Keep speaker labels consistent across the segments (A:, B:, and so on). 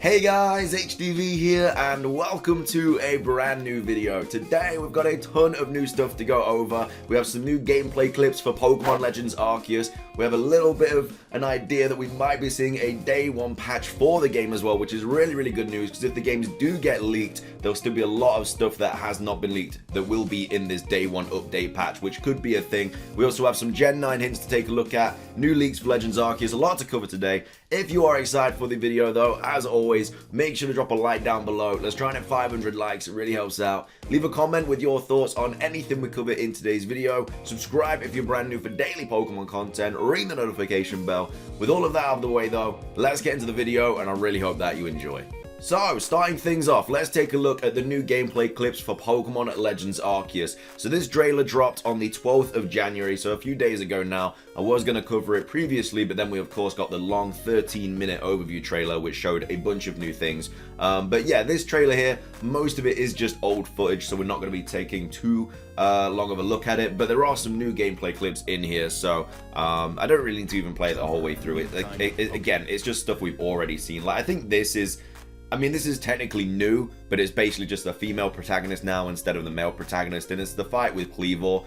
A: Hey guys, HDvee here and welcome to a brand new video. Today we've got a ton of new stuff to go over. We have some new gameplay clips for Pokemon Legends Arceus. We have a little bit of an idea that we might be seeing a day one patch for the game as well, which is really good news because if the games do get leaked, there'll still be a lot of stuff that has not been leaked that will be in this day one update patch, which could be a thing. We also have some Gen 9 hints to take a look at, new leaks for Legends Arceus, a lot to cover today. If you are excited for the video though, as always, make sure to drop a like down below. Let's try and hit 500 likes, it really helps out. Leave a comment with your thoughts on anything we cover in today's video. Subscribe if you're brand new for daily Pokemon content, ring the notification bell. With all of that out of the way though, let's get into the video and I really hope that you enjoy. So, starting things off, let's take a look at the new gameplay clips for Pokemon Legends Arceus. So this trailer dropped on the 12th of January, so a few days ago now. I was going to cover it previously, but then we of course got the long 13-minute overview trailer, which showed a bunch of new things. But yeah, this trailer here, most of it is just old footage, so we're not going to be taking too long of a look at it. But there are some new gameplay clips in here, so I don't really need to even play it the whole way through it. Again, it's just stuff we've already seen. Like, I think this is technically new, but it's basically just a female protagonist now instead of the male protagonist, and it's the fight with Kleavor,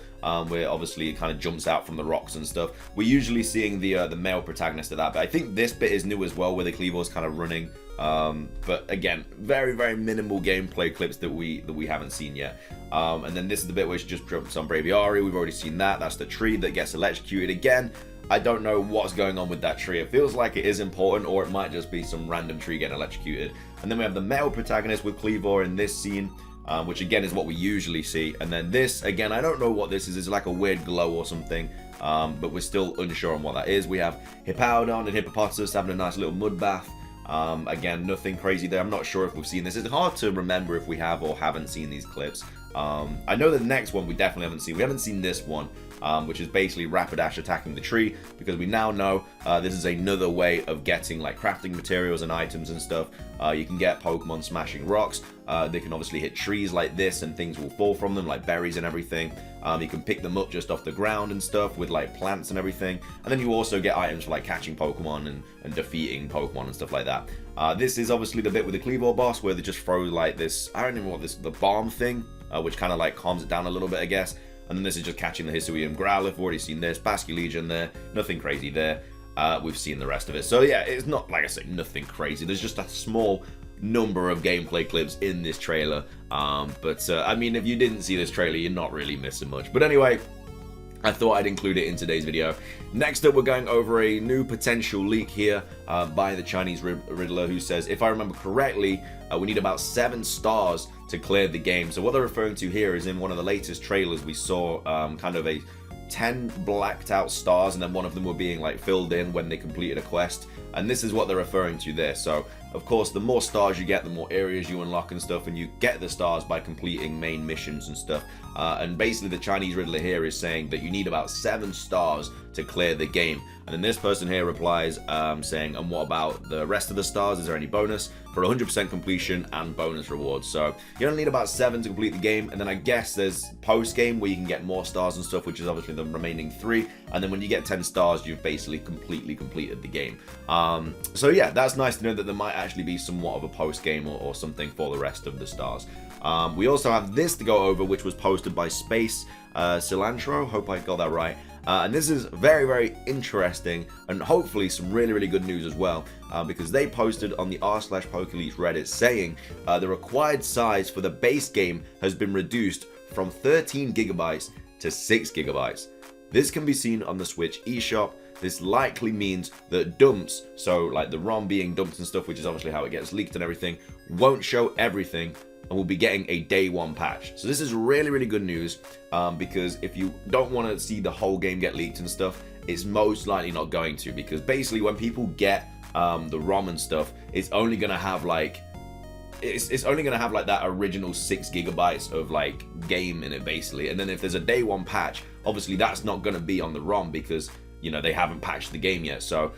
A: where obviously it kind of jumps out from the rocks and stuff. We're usually seeing the male protagonist of that, but I think this bit is new as well, where the Kleavor's kind of running. But again, very minimal gameplay clips that we haven't seen yet. And then this is the bit where she just jumps on Braviary. We've already seen that. That's the tree that gets electrocuted again. I don't know what's going on with that tree. It feels like it is important, or it might just be some random tree getting electrocuted. And then we have the male protagonist with Kleavor in this scene, which again is what we usually see. And then this, again, I don't know what this is. It's like a weird glow or something, but we're still unsure on what that is. We have Hippowdon and Hippopotamus having a nice little mud bath. Again, nothing crazy there. I'm not sure if we've seen this. It's hard to remember if we have or haven't seen these clips. I know the next one we definitely haven't seen. We haven't seen this one, which is basically Rapidash attacking the tree, because we now know this is another way of getting like crafting materials and items and stuff. You can get Pokemon smashing rocks. They can obviously hit trees like this and things will fall from them, like berries and everything. You can pick them up just off the ground and stuff with like plants and everything. And then you also get items for like catching Pokemon and defeating Pokemon and stuff like that. This is obviously the bit with the Kleavor boss where they just throw like this, I don't even know what this, the bomb thing, which kind of like calms it down a little bit, I guess. And then this is just catching the Hisuian Growlithe. We've already seen this. Basculegion there. Nothing crazy there. We've seen the rest of it. So yeah, it's not, like I say, nothing crazy. There's just a small number of gameplay clips in this trailer. I mean, if you didn't see this trailer, you're not really missing much. But anyway, I thought I'd include it in today's video. Next up, we're going over a new potential leak here by the Chinese Riddler, who says, if I remember correctly, we need about 7 stars to clear the game. So what they're referring to here is in one of the latest trailers we saw kind of a 10 blacked out stars, and then one of them were being like filled in when they completed a quest. And this is what they're referring to there. So of course, the more stars you get, the more areas you unlock and stuff, and you get the stars by completing main missions and stuff. And basically the Chinese Riddler here is saying that you need about 7 stars to clear the game. And then this person here replies saying, and what about the rest of the stars? Is there any bonus? For 100% completion and bonus rewards. So you only need about 7 to complete the game, and then I guess there's post-game where you can get more stars and stuff, which is obviously the remaining 3. And then when you get 10 stars, you've basically completely completed the game. So yeah, that's nice to know that there might actually be somewhat of a post-game or something for the rest of the stars. We also have this to go over, which was posted by Space Cilantro. Hope I got that right. And this is very interesting, and hopefully some really good news as well, because they posted on the r/PokeLeaks Reddit saying the required size for the base game has been reduced from 13 gigabytes to 6 gigabytes. This can be seen on the Switch eShop. This likely means that dumps, so like the ROM being dumped and stuff, which is obviously how it gets leaked and everything, won't show everything, and we'll be getting a day one patch. So this is really good news, because if you don't want to see the whole game get leaked and stuff, it's most likely not going to, because basically when people get the ROM and stuff, it's only gonna have like that original 6 gigabytes of like game in it basically. And then if there's a day one patch, obviously that's not gonna be on the ROM because, you know, they haven't patched the game yet. So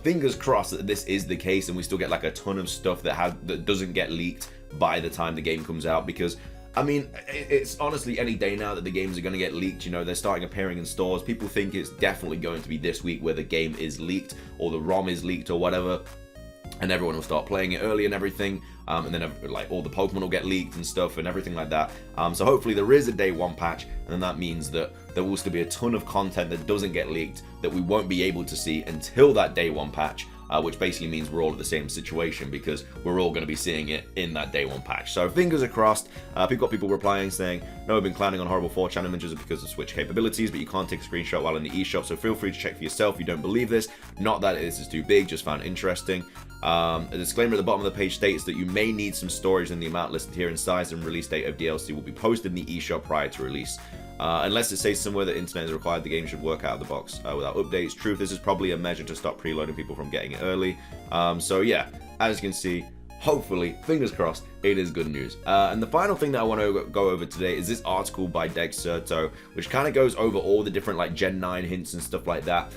A: fingers crossed that this is the case and we still get like a ton of stuff that doesn't get leaked by the time the game comes out, because I mean, it's honestly any day now that the games are going to get leaked. You know, they're starting appearing in stores. People think it's definitely going to be this week where the game is leaked or the ROM is leaked or whatever. and everyone will start playing it early and everything, and then like all the Pokemon will get leaked and stuff and everything like that. So hopefully there is a day one patch, and then that means that there will still be a ton of content that doesn't get leaked that we won't be able to see until that day one patch. Which basically means we're all in the same situation because we're all going to be seeing it in that day one patch. So fingers are crossed. We've got people replying saying, no, I've been clowning on horrible 4chan images because of Switch capabilities, but you can't take a screenshot while in the eShop, so feel free to check for yourself if you don't believe this. Not that this is too big, just found it interesting. A disclaimer at the bottom of the page states that you may need some storage in the amount listed here in size, and release date of DLC will be posted in the eShop prior to release. Unless it says somewhere that internet is required, the game should work out of the box without updates. Truth, this is probably a measure to stop preloading people from getting it early. So yeah, as you can see, hopefully, fingers crossed, it is good news. And the final thing that I want to go over today is this article by Dexerto, which kind of goes over all the different like Gen 9 hints and stuff like that,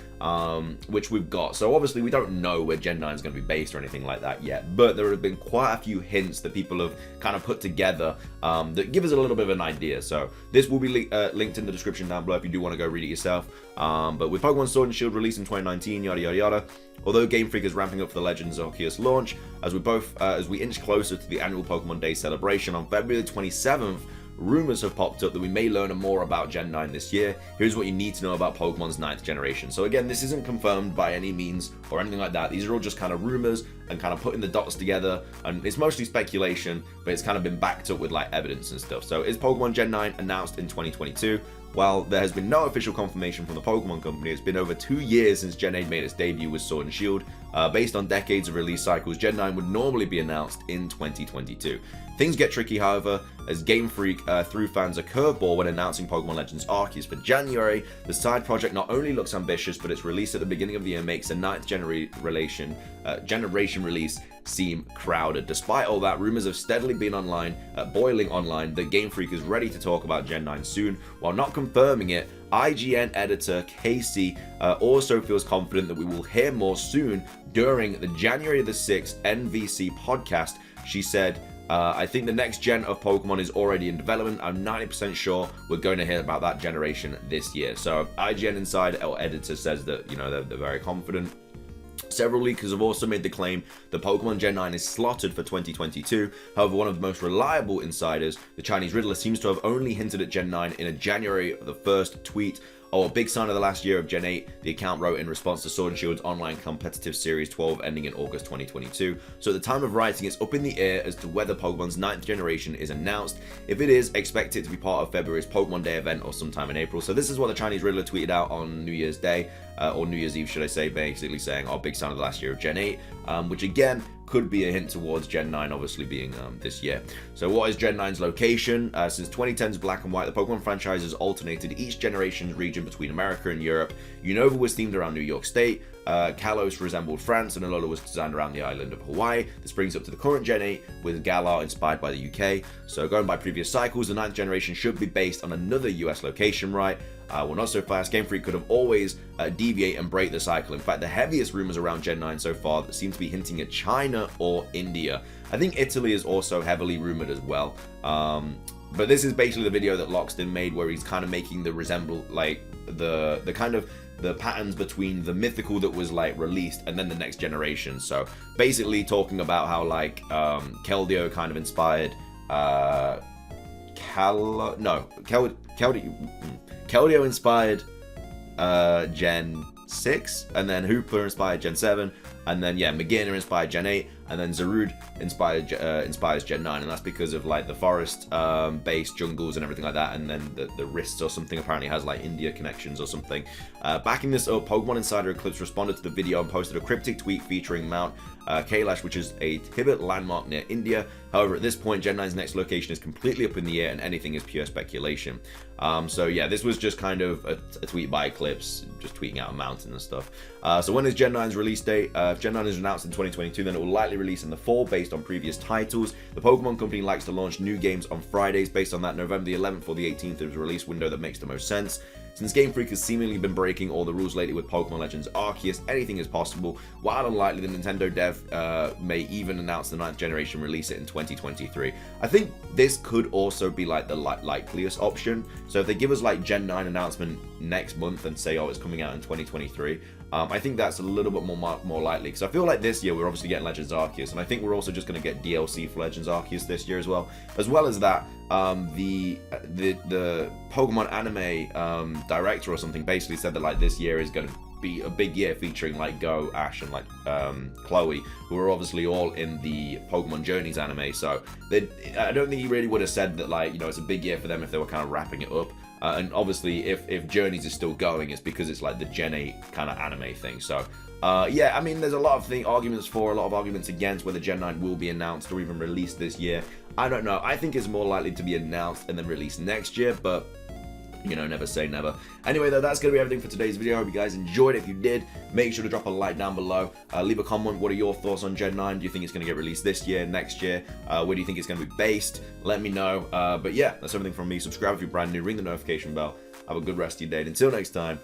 A: which we've got. So obviously we don't know where Gen 9 is going to be based or anything like that yet, but there have been quite a few hints that people have kind of put together that give us a little bit of an idea. So this will be linked in the description down below if you do want to go read it yourself. But with Pokemon Sword and Shield released in 2019, yada yada yada. Although Game Freak is ramping up for the Legends Arceus launch, as we inch closer to the annual Pokemon Day celebration on February 27th, rumors have popped up that we may learn more about Gen 9 this year. Here's what you need to know about Pokemon's 9th generation. So again, this isn't confirmed by any means or anything like that. These are all just kind of rumors and kind of putting the dots together, and it's mostly speculation, but it's kind of been backed up with like evidence and stuff. So is Pokemon Gen 9 announced in 2022? While there has been no official confirmation from the Pokemon Company, it's been over 2 years since Gen 8 made its debut with Sword and Shield. Based on decades of release cycles, Gen 9 would normally be announced in 2022. Things get tricky, however, as Game Freak threw fans a curveball when announcing Pokemon Legends Arceus for January. The side project not only looks ambitious, but its release at the beginning of the year makes the 9th generation release seem crowded. Despite all that, rumors have steadily been boiling online that Game Freak is ready to talk about Gen 9 soon. While not confirming it, IGN editor Casey also feels confident that we will hear more soon during the January the 6th NVC podcast. She said, I think the next gen of Pokemon is already in development. I'm 90% sure we're going to hear about that generation this year. So IGN Inside editor says that, you know, they're very confident. Several leakers have also made the claim that Pokemon Gen 9 is slotted for 2022. However, one of the most reliable insiders, the Chinese Riddler, seems to have only hinted at Gen 9 in a January the 1st tweet. Oh, a big sign of the last year of Gen 8, the account wrote in response to Sword and Shield's online competitive Series 12 ending in August 2022. So at the time of writing, it's up in the air as to whether Pokemon's 9th generation is announced. If it is, expect it to be part of February's Pokemon Day event or sometime in April. So this is what the Chinese Riddler tweeted out on New Year's Day, or New Year's Eve, should I say, basically saying, oh, big sign of the last year of Gen 8, which again, could be a hint towards Gen 9 obviously being this year. So what is Gen 9's location? Since 2010's Black and White, the Pokemon franchise has alternated each generation's region between America and Europe. Unova was themed around New York State, Kalos resembled France, and Alola was designed around the island of Hawaii. This brings up to the current Gen 8 with Galar inspired by the UK. So going by previous cycles, the 9th generation should be based on another US location, right? Well, not so fast. Game Freak could have always deviate and break the cycle. In fact, the heaviest rumors around Gen 9 so far that seem to be hinting at China or India. I think Italy is also heavily rumored as well. But this is basically the video that Lockstin made, where he's kind of making the the patterns between the mythical that was like released and then the next generation. So basically talking about how like Keldeo kind of inspired Keldeo inspired Gen 6, and then Hoopla inspired Gen 7, and then yeah, Magearna inspired Gen 8, and then Zarude inspires Gen 9, and that's because of like the forest based jungles and everything like that, and then the wrists or something apparently has like India connections or something. Backing this up, Pokemon Insider Eclipse responded to the video and posted a cryptic tweet featuring Mount Kailash, which is a Tibet landmark near India. However, at this point, Gen 9's next location is completely up in the air, and anything is pure speculation. So yeah, this was just kind of a tweet by Eclipse, just tweeting out a mountain and stuff. So when is Gen 9's release date? If Gen 9 is announced in 2022, then it will likely release in the fall based on previous titles. The Pokemon Company likes to launch new games on Fridays. Based on that, November the 11th or the 18th is a release window that makes the most sense. Since Game Freak has seemingly been breaking all the rules lately with Pokemon Legends Arceus, anything is possible. While unlikely, the Nintendo dev may even announce the 9th generation release it in 2023. I think this could also be like the likeliest option. So if they give us like Gen 9 announcement next month and say, oh, it's coming out in 2023, I think that's a little bit more likely, because I feel like this year we're obviously getting Legends Arceus, and I think we're also just going to get DLC for Legends Arceus this year as well. As well as that, the Pokemon anime director or something basically said that like this year is going to be a big year featuring like Go, Ash, and like Chloe, who are obviously all in the Pokemon Journeys anime. So I don't think he really would have said that like, you know, it's a big year for them if they were kind of wrapping it up. And obviously if Journeys is still going, it's because it's like the Gen 8 kind of anime thing. So yeah, I mean, there's a lot of arguments for, a lot of arguments against whether Gen 9 will be announced or even released this year. I don't know. I think it's more likely to be announced and then released next year, but you know, never say never. Anyway, though, that's going to be everything for today's video. I hope you guys enjoyed it. If you did, make sure to drop a like down below. Leave a comment. What are your thoughts on Gen 9? Do you think it's going to get released this year, next year? Where do you think it's going to be based? Let me know. But yeah, that's everything from me. Subscribe if you're brand new. Ring the notification bell. Have a good rest of your day. And until next time,